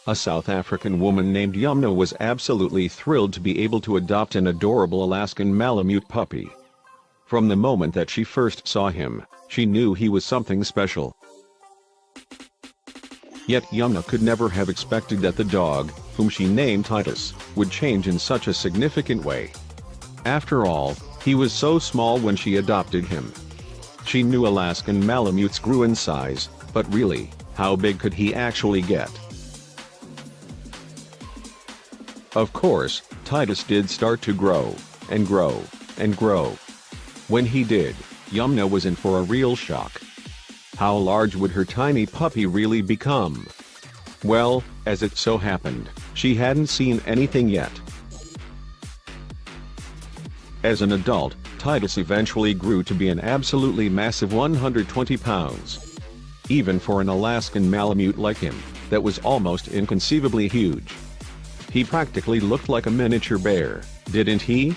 A South African woman named Yumna was absolutely thrilled to be able to adopt an adorable Alaskan Malamute puppy. From the moment that she first saw him, she knew he was something special. Yet Yumna could never have expected that the dog, whom she named Titus, would change in such a significant way. After all, he was so small when she adopted him. She knew Alaskan Malamutes grew in size, but really, how big could he actually get? Of course, Titus did start to grow, and grow, and grow. When he did, Yumna was in for a real shock. How large would her tiny puppy really become? Well, as it so happened, she hadn't seen anything yet. As an adult, Titus eventually grew to be an absolutely massive 120 pounds. Even for an Alaskan Malamute like him, that was almost inconceivably huge. He practically looked like a miniature bear, didn't he?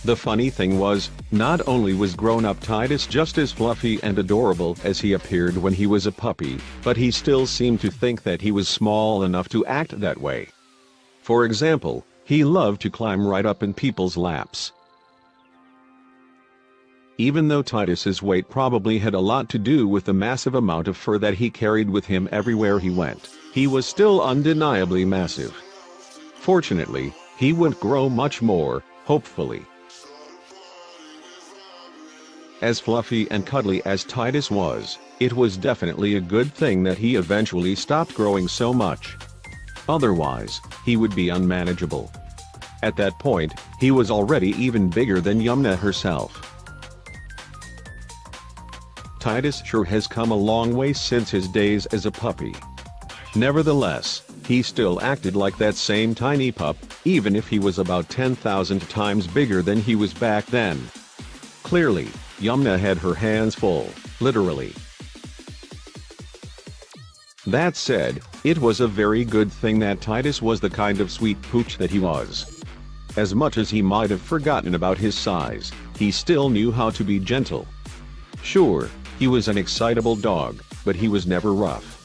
The funny thing was, not only was grown-up Titus just as fluffy and adorable as he appeared when he was a puppy, but he still seemed to think that he was small enough to act that way. For example, he loved to climb right up in people's laps. Even though Titus's weight probably had a lot to do with the massive amount of fur that he carried with him everywhere he went, he was still undeniably massive. Fortunately, he wouldn't grow much more, hopefully. As fluffy and cuddly as Titus was, it was definitely a good thing that he eventually stopped growing so much. Otherwise, he would be unmanageable. At that point, he was already even bigger than Yumna herself. Titus sure has come a long way since his days as a puppy. Nevertheless, he still acted like that same tiny pup, even if he was about 10,000 times bigger than he was back then. Clearly, Yumna had her hands full, literally. That said, it was a very good thing that Titus was the kind of sweet pooch that he was. As much as he might have forgotten about his size, he still knew how to be gentle. Sure, he was an excitable dog, but he was never rough.